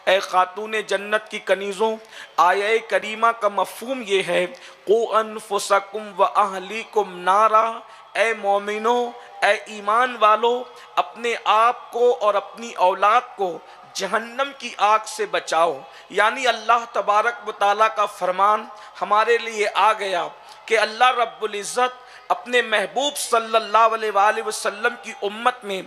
اے خاتون جنت کی کنیزوں، آیہ کریمہ کا مفہوم یہ ہے قُوا انفسکم واہلیکم نارا، اے مومنو، اے ایمان والو، اپنے آپ کو اور اپنی اولاد کو جہنم کی آگ سے بچاؤ۔ یعنی اللہ تبارک و تعالیٰ کا فرمان ہمارے لیے آ گیا کہ اللہ رب العزت اپنے محبوب صلی اللہ علیہ وآلہ وسلم کی امت میں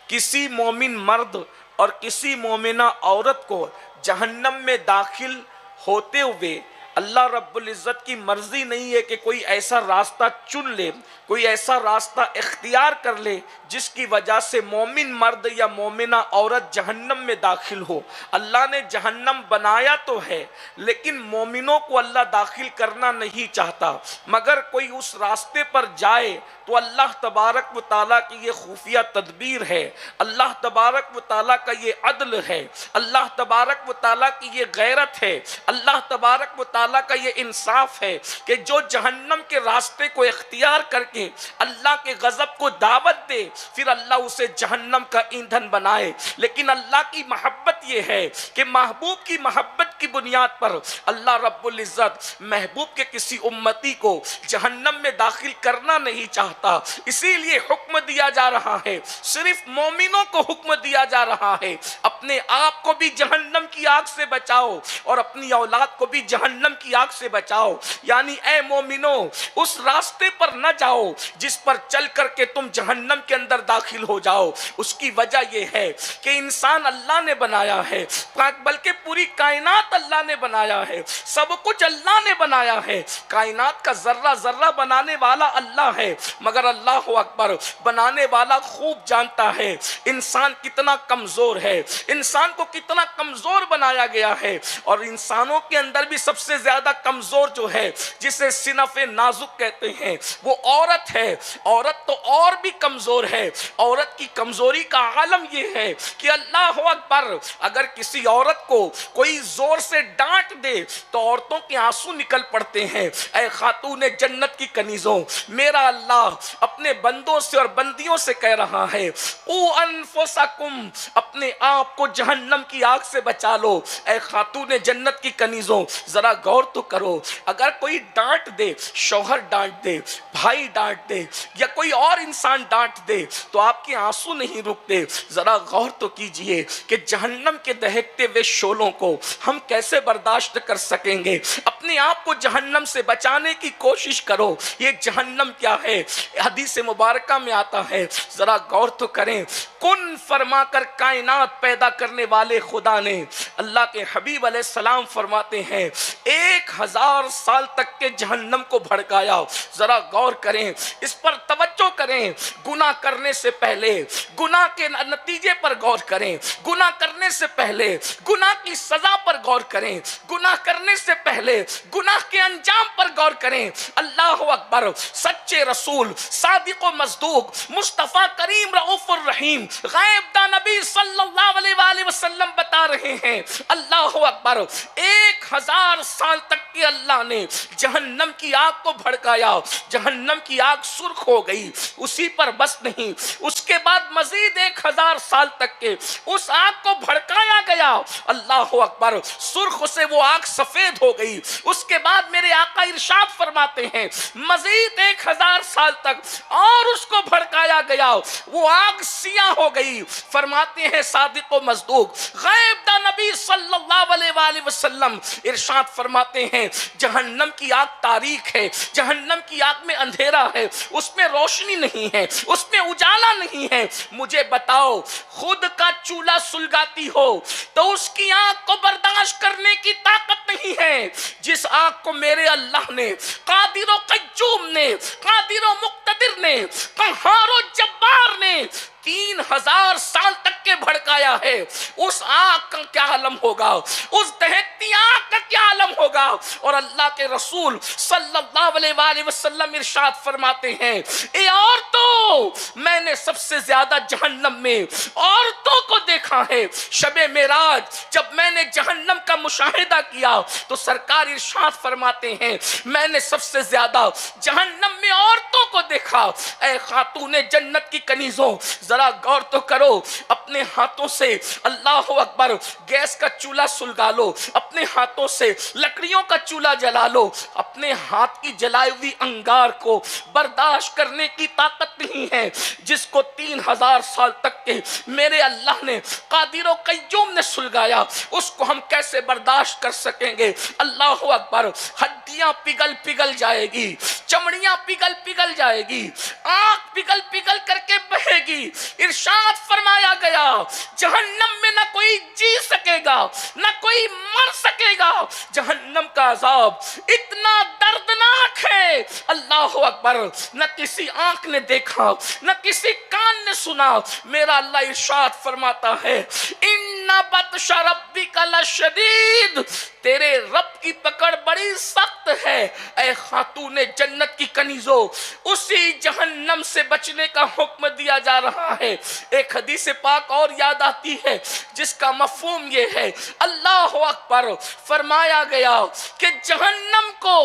کسی مومن مرد اور کسی مومنہ عورت کو جہنم میں داخل ہوتے ہوئے اللہ رب العزت کی مرضی نہیں ہے کہ کوئی ایسا راستہ چن لے، کوئی ایسا راستہ اختیار کر لے جس کی وجہ سے مومن مرد یا مومنہ عورت جہنم میں داخل ہو۔ اللہ نے جہنم بنایا تو ہے لیکن مومنوں کو اللہ داخل کرنا نہیں چاہتا، مگر کوئی اس راستے پر جائے تو اللہ تبارک و تعالیٰ کی یہ خفیہ تدبیر ہے، اللہ تبارک و تعالیٰ کا یہ عدل ہے، اللہ تبارک و تعالیٰ کی یہ غیرت ہے، اللہ تبارک و تعالیٰ کا یہ انصاف ہے کہ جو جہنم کے راستے کو اختیار کر کے اللہ کے غضب کو دعوت دے پھر اللہ اسے جہنم کا ایندھن بنائے۔ لیکن اللہ کی محبت یہ ہے کہ محبوب کی محبت کی بنیاد پر اللہ رب العزت محبوب کے کسی امتی کو جہنم میں داخل کرنا نہیں چاہتا، اسی لیے حکم دیا جا رہا ہے، صرف مومنوں کو حکم دیا جا رہا ہے اپنے آپ کو بھی جہنم کی آگ سے بچاؤ اور اپنی اولاد کو بھی جہنم کی آگ سے بچاؤ۔ یعنی اے مومنو، اس راستے پر نہ جاؤ جس پر چل کر کے تم جہنم کے اندر داخل ہو جاؤ۔ اس کی وجہ یہ ہے کہ انسان اللہ نے بنایا ہے، بلکہ پوری کائنات اللہ نے بنایا ہے، سب کچھ اللہ نے بنایا ہے، کائنات کا ذرہ ذرہ بنانے والا اللہ ہے، مگر اللہ اکبر بنانے والا خوب جانتا ہے انسان کتنا کمزور ہے، انسان کو کتنا کمزور بنایا گیا ہے، اور انسانوں کے اندر بھی سب سے زیادہ کمزور جو ہے جسے صنف نازک کہتے ہیں وہ عورت ہے۔ عورت تو اور بھی کمزور ہے، عورت کی کمزوری کا عالم یہ ہے کہ اللہ اکبر اگر کسی عورت کو کوئی زور سے ڈانٹ دے تو عورتوں کے آنسو نکل پڑتے ہیں۔ اے خاتون جنت کی کنیزوں، میرا اللہ اپنے بندوں سے اور بندیوں سے کہہ رہا ہے قُوا انفسکم، اپنے آپ کو جہنم کی آگ سے بچا لو۔ اے خاتون جنت کی کنیزوں، ذرا غور تو کرو، اگر کوئی ڈانٹ دے، شوہر ڈانٹ دے، بھائی ڈانٹ دے یا کوئی اور انسان ڈانٹ دے تو آپ کے آنسو نہیں رکتے۔ ذرا غور تو کیجئے کہ جہنم کے دہکتے ہوئے شعلوں کو ہم کیسے برداشت کر سکیں گے۔ اپنے آپ کو جہنم سے بچانے کی کوشش کرو۔ یہ جہنم کیا ہے؟ حدیث مبارکہ میں آتا ہے، ذرا غور تو کریں، کن فرما کر کائنات پیدا کرنے والے خدا نے، اللہ کے حبیب علیہ السلام فرماتے ہیں 1000 سال تک کے جہنم کو بھڑکایا۔ ذرا غور کریں، اس پر توجہ کریں، گناہ کرنے سے پہلے گناہ کے نتیجے پر غور کریں، گناہ کرنے سے پہلے گناہ کی سزا پر غور کریں، گناہ کرنے سے پہلے گناہ کے انجام پر غور کریں۔ اللہ اکبر، سچے رسول، صادق و مصدوق، مصطفیٰ کریم رؤوف الرحیم، غیب داں نبی صلی اللہ علیہ وآلہ وسلم بتا رہے ہیں اللہ اکبر 1000 سال تک کہ اللہ نے جہنم کی آگ کو بھڑکایا، جہنم کی آگ سرخ ہو گئی، اسی پر بس نہیں، اس کے بعد مزید 1000 سال تک کے اس آگ کو بھڑکایا گیا، اللہ اکبر سرخ سے وہ آگ سفید ہو گئی۔ اس کے بعد میرے آقا ارشاد فرماتے ہیں مزید 1000 سال تک اور اس کو بھڑکایا گیا، وہ آگ سیاہ ہو گئی۔ فرماتے ہیں صادق و مصدوق غیب داں نبی صلی اللہ علیہ وآلہ وسلم ارشاد فرماتے ہیں جہنم کی آگ تاریک ہے، جہنم کی آگ میں اندھیرا ہے، اس میں روشنی نہیں ہے، اس میں اجالا نہیں ہے۔ مجھے بتاؤ، خود کا چولہا سلگاتی ہو تو اس کی آگ کو برداشت کرنے کی طاقت نہیں ہے جس آگ کو میرے اللہ نے، قادر و قیوم نے، قادر و مقتدر نے، قہار و جبار نے 3000 سال تک کے بھڑکایا ہے۔ اس آگ کا کیا عالم ہوگا، اس دہکتی آگ کا کیا عالم ہوگا۔ ہوگا۔ اور اللہ کے رسول صلی اللہ علیہ وآلہ وسلم ارشاد فرماتے ہیں، اے عورتوں، میں نے سب سے زیادہ جہنم میں عورتوں کو دیکھا ہے۔ شب معراج جب میں نے جہنم کا مشاہدہ کیا تو سرکار ارشاد فرماتے ہیں، میں نے سب سے زیادہ جہنم میں عورتوں کو دیکھا۔ اے خاتون جنت کی کنیزوں، ذرا غور تو کرو، اپنے ہاتھوں سے اللہ اکبر گیس کا چولہا سلگا لو، اپنے ہاتھوں سے لکڑیوں کا چولہا جلا لو، اپنے ہاتھ کی جلائی ہوئی انگار کو برداشت کرنے کی طاقت نہیں ہے جس کو 3000 سال تک کے میرے اللہ نے قادر و قیوم نے سلگایا، اس کو ہم کیسے برداشت کر سکیں گے؟ اللہ اکبر، ہڈیاں پگھل پگھل جائے گی، چمڑیاں پگھل پگھل جائے گی، آنکھ پگھل پگھل کر کے بہے گی۔ ارشاد فرمایا گیا، جہنم میں نہ کوئی جی سکے گا نہ کوئی مر سکے گا۔ جہنم کا عذاب اتنا دردناک ہے، اللہ اکبر، نہ کسی آنکھ نے دیکھا نہ کسی کان نے سنا۔ میرا اللہ ارشاد فرماتا ہے، اِنَّ بَطْشَ رَبِّكَ لَشَدِيدٌ، تیرے رب کی پکڑ بڑی سخت ہے۔ اے خاتون جنت کی کنیزوں، اسی جہنم سے بچنے کا حکم دیا جا رہا ہے۔ ایک حدیث پاک اور یاد آتی ہے جس کا مفہوم یہ ہے، اللہ اکبر، فرمایا گیا کہ جہنم کو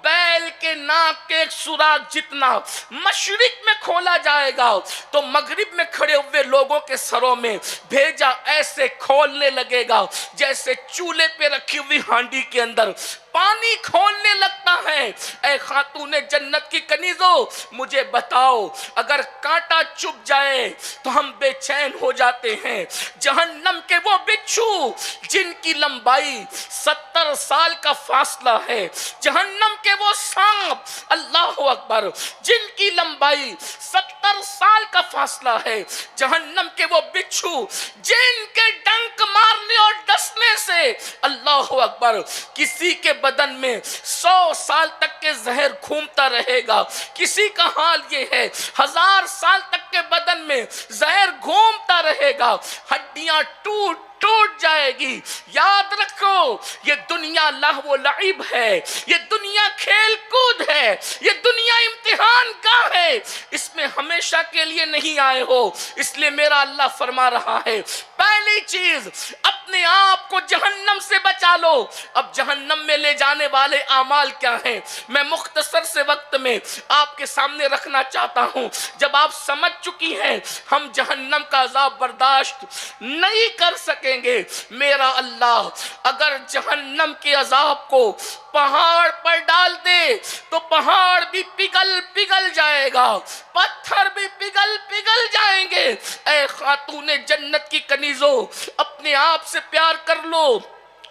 بیل کے ناک کے ایک سوراخ جتنا مشرق میں کھولا جائے گا تو مغرب میں کھڑے ہوئے لوگوں کے سروں میں بھیجا ایسے کھولنے لگے گا جیسے چولہے پہ رکھی ہوئی ہانڈی کے اندر پانی کھولنے لگتا ہے۔ اے خاتون جنت کی کنیزوں، مجھے بتاؤ، اگر کانٹا چبھ جائے تو ہم بے چین ہو جاتے ہیں۔ جہنم کے وہ بچھو جن کی لمبائی 70 سال کا فاصلہ ہے، جہنم کے وہ سانپ، اللہ اکبر، جن کی لمبائی 70 سال کا فاصلہ ہے، جہنم کے وہ بچھو جن کے ڈنک مارنے اور ڈسنے سے اللہ اکبر کسی کے بدن میں 100 سال تک کے زہر گھومتا رہے گا، کسی کا حال یہ ہے 1000 سال تک کے بدن میں زہر گھومتا رہے گا، ہڈیاں ٹوٹ جائے گی۔ یاد رکھو، یہ دنیا لہو و لعب ہے، یہ دنیا کھیل کود ہے، یہ دنیا امتحان کا ہے، اس میں ہمیشہ کے لیے نہیں آئے ہو۔ اس لیے میرا اللہ فرما رہا ہے، پہلی چیز اپنے آپ کو جہنم سے بچا لو۔ اب جہنم میں لے جانے والے اعمال کیا ہیں، میں مختصر سے وقت میں آپ کے سامنے رکھنا چاہتا ہوں۔ جب آپ سمجھ چکی ہیں ہم جہنم کا عذاب برداشت نہیں کر سکیں گے، میرا اللہ اگر جہنم کے عذاب کو پہاڑ پر ڈال دے تو پہاڑ بھی پگھل پگھل جائے گا، پتھر بھی پگھل پگھل جائیں گے۔ اے خاتون جنت کی کنیزوں، اپنے آپ سے پیار کر لو،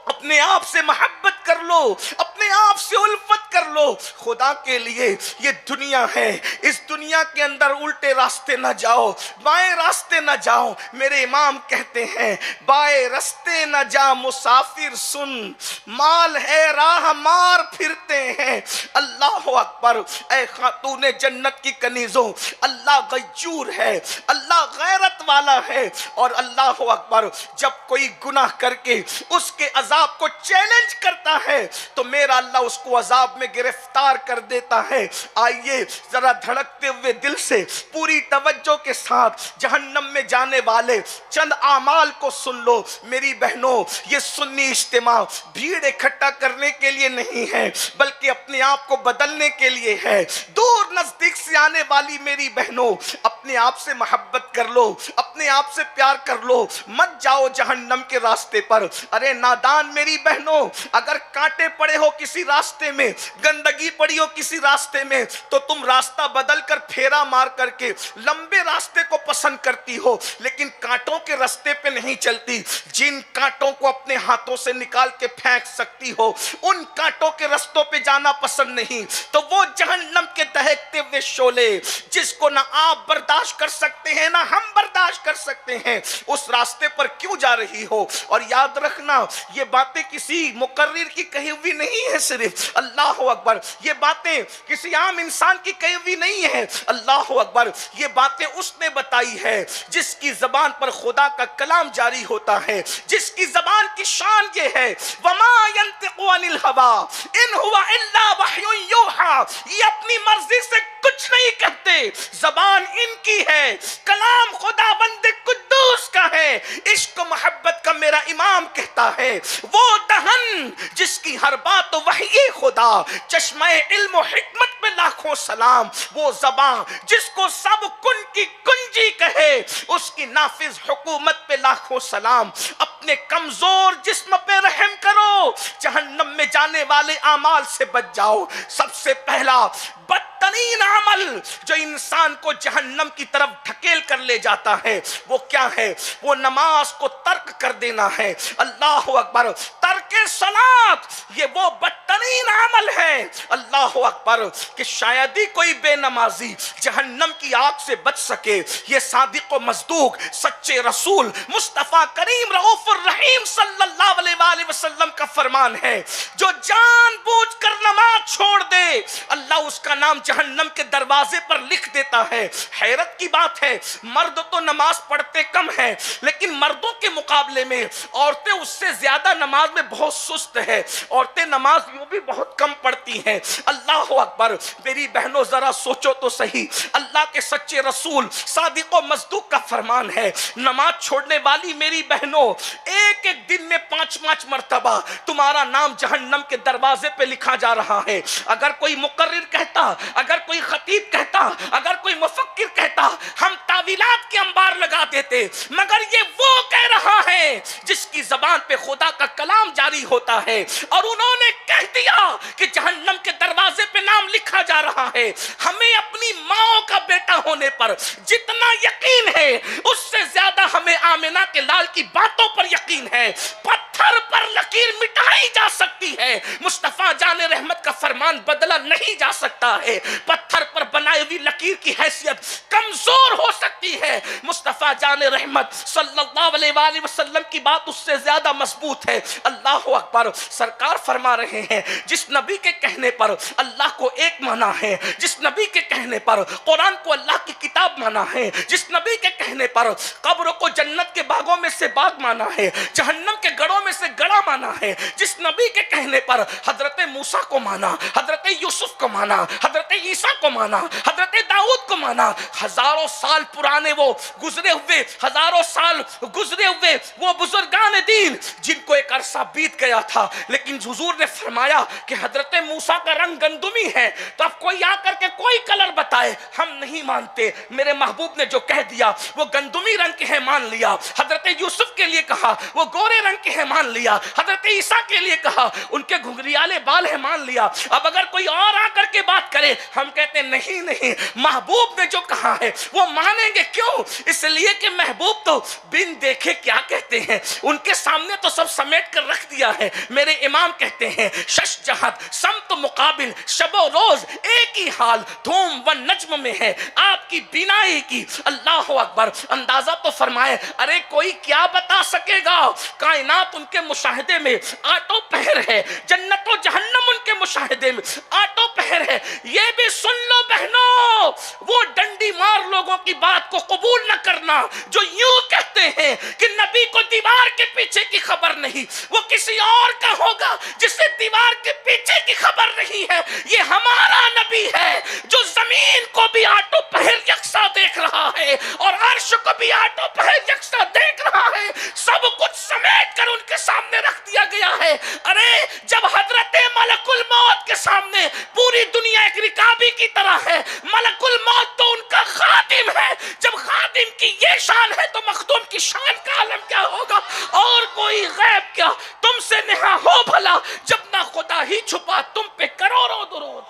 اپنے آپ سے محبت کر لو، اپنے آپ سے الفت کر لو۔ خدا کے لیے یہ دنیا ہے، اس دنیا کے اندر الٹے راستے نہ جاؤ، بائیں راستے نہ جاؤ۔ میرے امام کہتے ہیں، بائیں راستے نہ جا مسافر سن، مال ہے راہ مار پھرتے ہیں۔ اللہ اکبر، اے خاتون جنت کی کنیزوں، اللہ غیور ہے، اللہ غیرت والا ہے، اور اللہ اکبر جب کوئی گناہ کر کے اس کے عذاب کو چیلنج کرتا ہے تو میرا اللہ اس کو عذاب میں گرفتار کر دیتا ہے۔ آئیے ذرا دھڑکتے ہوئے دل سے پوری توجہ کے ساتھ جہنم میں جانے والے چند اعمال کو سن لو۔ میری بہنوں، یہ سنی اجتماع بھیڑ اکٹھا کرنے کے لیے نہیں ہے بلکہ اپنے آپ کو بدلنے کے لیے ہے۔ دور نزدیک سے آنے والی میری بہنوں، اپنے آپ سے محبت کر لو، اپنے آپ سے پیار کر لو، مت جاؤ جہنم کے راستے پر۔ ارے نادان میری بہنوں، اگر کانٹے پڑے ہو کسی راستے میں، گندگی پڑی ہو کسی راستے میں، تو تم راستہ بدل کر پھیرا مار کر کے لمبے راستے کو پسند کرتی ہو، لیکن کانٹوں کے راستے پہ نہیں چلتی۔ جن کانٹوں کو اپنے ہاتھوں سے نکال کے پھینک سکتی ہو، ان کانٹوں کے رستوں پہ جانا پسند نہیں۔ تو وہ جہنم کے دہکتے ہوئے شعلے جس کو نہ آپ برداشت کر سکتے ہیں نہ ہم برداشت کر سکتے ہیں، اس راستے پر کیوں جا رہی ہو؟ اور یاد رکھنا، یہ باتیں کسی مقرر کی کہی ہوئی نہیں ہے، صرف اللہ اکبر، یہ باتیں کسی عام انسان کی کہی ہوئی نہیں ہے۔ اللہ اکبر، یہ باتیں اس نے بتائی ہے جس کی زبان پر خدا کا کلام جاری ہوتا ہے، جس کی زبان کی شان یہ ہے، وما ينطق عن الہوا ان هو الا وحی یوحی، یہ اپنی مرضی سے کچھ نہیں کہتے، زبان ان کی ہے، کلام خدا بند قدوس کا ہے۔ عشق و محبت کا میرا امام کہتا ہے وہ دہن جس کی ہر بات وحی خدا، چشمہ علم و حکمت پہ لاکھوں سلام، وہ زبان جس کو سب کن کی کنجی کہے، اس کی نافذ حکومت پہ لاکھوں سلام۔ اپنے کمزور جسم پہ رحم کرو، جہنم میں جانے والے اعمال سے بچ جاؤ۔ سب سے پہلا بدترین عمل جو انسان کو جہنم کی طرف ڈھکیل کر لے جاتا ہے وہ کیا ہے؟ وہ نماز کو ترک کر دینا ہے۔ اللہ اکبر، ترک صلاۃ یہ وہ بدترین عمل ہے، اللہ اکبر، کہ شاید ہی کوئی بے نمازی جہنم کی آگ سے بچ سکے۔ یہ صادق و مصدوق سچے رسول مصطفیٰ کریم رؤوف الرحیم صلی اللہ علیہ وآلہ وسلم کا فرمان ہے، جو جان بوجھ کر نماز چھوڑ دے اللہ اس کا نام جہنم کے دروازے پر لکھ دیتا ہے۔ حیرت کی بات ہے، مرد تو نماز پڑھتے کم ہیں، لیکن مردوں کے مقابلے میں عورتیں اس سے زیادہ نماز میں بہت سست ہے، عورتیں نماز یوں بھی بہت کم پڑھتی ہیں۔ اللہ اکبر، میری بہنوں ذرا سوچو تو صحیح، اللہ کے سچے رسول صادق و مصدوق کا فرمان ہے، نماز چھوڑنے والی میری بہنوں ایک ایک دن میں 5 مرتبہ تمہارا نام جہنم کے دروازے پہ لکھا جا رہا ہے۔ اگر کوئی مقرر کہتا، اگر کوئی خطیب کہتا، اگر کوئی مفکر کہتا، ہم تعویلات کے انبار لگا دیتے، مگر یہ وہ کہہ رہا ہے جس کی زبان پہ خدا کا کلام جاری ہوتا ہے، اور انہوں نے کہہ دیا کہ جہنم کے دروازے پہ نام لکھا جا رہا ہے۔ ہمیں اپنی ماں کا بیٹا ہونے پر جتنا یقین ہے اس سے زیادہ ہمیں آمنہ کے لال کی باتوں پر یقین ہے۔ پتھر پر لکیر مٹائی جا سکتی ہے، مصطفیٰ جان رحمت کا فرمان بدلا نہیں جا سکتا ہے۔ پتھر پر بنائی ہوئی لکیر کی حیثیت کمزور ہو سکتی ہے، مصطفیٰ جان رحمت صلی اللہ علیہ وآلہ وسلم کی بات اس سے زیادہ مضبوط ہے۔ اللہ اکبر، سرکار فرما رہے ہیں جس نبی کے کہنے پر اللہ کو ایک مانا ہے، جس نبی کے کہنے پر قرآن کو اللہ کی کتاب مانا ہے، جس نبی کے کہنے پر قبر کو جنت کے باغوں میں سے باغ مانا ہے، جہنم کے گڑھوں میں سے گڑھا مانا ہے، جس نبی کے کہنے پر حضرت موسیٰ کو مانا، حضرت یوسف کو مانا، حضرت عیسیٰ کو مانا، حضرت داؤد کو مانا، ہزاروں سال پرانے وہ گزرے ہوئے، ہزاروں سال گزرے ہوئے وہ بزرگان دین جن کو ایک عرصہ بیت گیا تھا، لیکن حضور نے فرمایا کہ حضرت موسیٰ کا رنگ گندمی ہے، تو اب کوئی آ کر کے کوئی کلر بتائے ہم نہیں مانتے، میرے محبوب نے جو کہہ دیا وہ گندمی رنگ کے ہیں مان لیا۔ حضرت یوسف کے لیے کہا وہ گورے رنگ کے ہیں مان لیا، حضرت عیسیٰ کے لیے کہا ان کے گھنگریالے بال ہیں مان لیا۔ اب اگر کوئی اور آ کر کے بات کرے ہم کہتے ہیں نہیں نہیں، محبوب نے جو کہا ہے وہ مانیں گے۔ کیوں؟ اس لیے کہ محبوب تو بن دیکھے کیا کہتے ہیں، ان کے سامنے تو سب سمیٹ کر رکھ دیا ہے۔ میرے امام کہتے ہیں شش جہت سمت مقابل، شب و روز ایک ہی حال، دھوم و نجم میں ہے آپ کی بینائی کی۔ اللہ اکبر، اندازہ تو فرمائے، ارے کوئی کیا بتا سکے گا، کائنات ان کے مشاہدے میں آٹو پہر ہے، جنت و جہنم ان کے مشاہدے میں آٹو پہر ہے۔ یہ بھی سن لو بہنوں، وہ ڈنڈی مار لوگوں کی بات کو قبول نہ کرنا جو یوں کہتے ہیں کہ نبی کو دیوار کے پیچھے کی خبر نہیں، وہ کسی اور کا ہوگا جسے دیوار کے پیچھے کی خبر نہیں ہے۔ یہ ہمارا نبی ہے جو زمین کو بھی آٹو پہر یکساں دیکھ رہا ہے اور عرش کو بھی آٹو پہر یکساں دیکھ رہا ہے، سب کچھ سمیٹ کر ان کے سامنے رکھ دیا گیا ہے۔ ارے جب حضرت ملک الموت کے سامنے پوری دنیا ایک رکابی کی طرح ہے، ملک الموت تو ان کا خادم ہے، جب خادم کی یہ شان ہے تو مخدوم کی شان کا عالم کیا ہوگا، اور کوئی غیب کیا تم سے نہا ہو بھلا، جب نہ خدا ہی چھپا تم پہ کروڑوں درود۔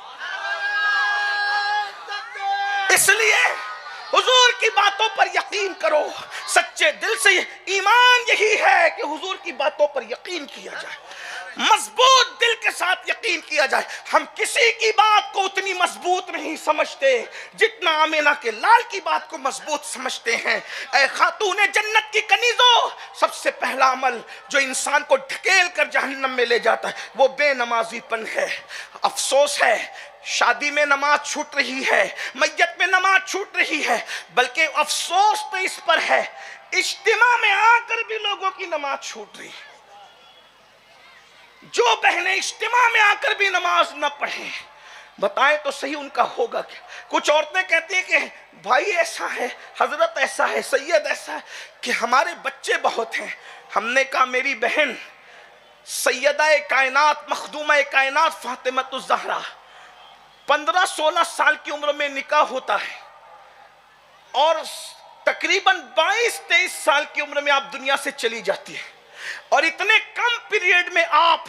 اس لیے حضور کی باتوں پر یقین کرو، سچے دل سے ایمان یہی ہے کہ حضور کی باتوں پر یقین کیا جائے، مضبوط دل کے ساتھ یقین کیا جائے۔ ہم کسی کی بات کو اتنی مضبوط نہیں سمجھتے جتنا آمینہ کے لال کی بات کو مضبوط سمجھتے ہیں۔ اے خاتون جنت کی کنیزوں، سب سے پہلا عمل جو انسان کو ڈھکیل کر جہنم میں لے جاتا ہے وہ بے نمازی پن ہے۔ افسوس ہے شادی میں نماز چھوٹ رہی ہے، میت میں نماز چھوٹ رہی ہے، بلکہ افسوس تو اس پر ہے اجتماع میں آ کر بھی لوگوں کی نماز چھوٹ رہی ہے۔ جو بہنیں اجتماع میں آ کر بھی نماز نہ پڑھیں، بتائیں تو صحیح ان کا ہوگا کیا؟ کچھ عورتیں کہتی ہیں کہ بھائی ایسا ہے، حضرت ایسا ہے، سید ایسا ہے کہ ہمارے بچے بہت ہیں۔ ہم نے کہا میری بہن سیدہ کائنات مخدومہ کائنات فاطمہ الزہرا 15-16 سال کی عمر میں نکاح ہوتا ہے اور تقریباً 22-23 سال کی عمر میں آپ دنیا سے چلی جاتی ہے، اور اتنے کم پیریڈ میں آپ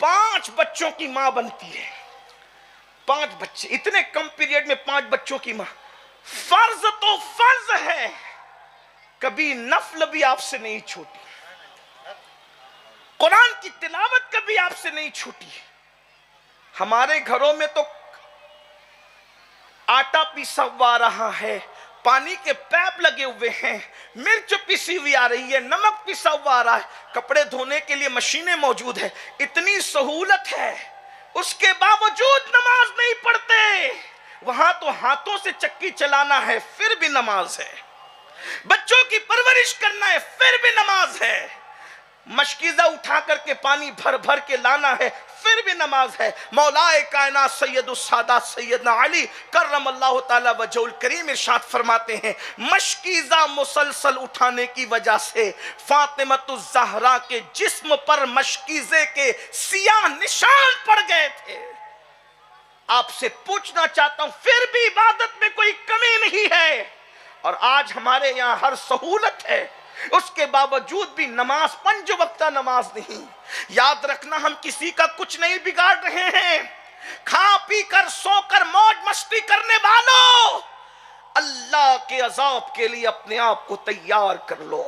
5 بچوں کی ماں بنتی ہے۔ 5 بچے، اتنے کم پیریڈ میں 5 بچوں کی ماں۔ فرض تو فرض ہے، کبھی نفل بھی آپ سے نہیں چھوٹی، قرآن کی تلاوت کبھی آپ سے نہیں چھوٹی۔ ہمارے گھروں میں تو آٹا پیسا ہوا رہا ہے، پانی کے پیپ لگے ہوئے ہیں، مرچ پیسی ہوئی آ رہی ہے، نمک پیسا ہوا آ رہا ہے، کپڑے دھونے کے لیے مشینیں موجود ہیں، اتنی سہولت ہے، اس کے باوجود نماز نہیں پڑھتے۔ وہاں تو ہاتھوں سے چکی چلانا ہے پھر بھی نماز ہے، بچوں کی پرورش کرنا ہے پھر بھی نماز ہے، مشکیزہ اٹھا کر کے پانی بھر بھر کے لانا ہے پھر بھی نماز ہے۔ مولا کائنات سید السادات سیدنا علی کرم اللہ تعالی وجہ الکریم ارشاد فرماتے ہیں، مشکیزہ مسلسل اٹھانے کی وجہ سے فاطمہ الزہرا کے جسم پر مشکیزے کے سیاہ نشان پڑ گئے تھے۔ آپ سے پوچھنا چاہتا ہوں، پھر بھی عبادت میں کوئی کمی نہیں ہے، اور آج ہمارے یہاں ہر سہولت ہے، اس کے باوجود بھی نماز 5 وقتہ نماز نہیں۔ یاد رکھنا، ہم کسی کا کچھ نہیں بگاڑ رہے ہیں، کھا پی کر سو کر موج مستی کرنے والوں، اللہ کے عذاب کے لیے اپنے آپ کو تیار کر لو۔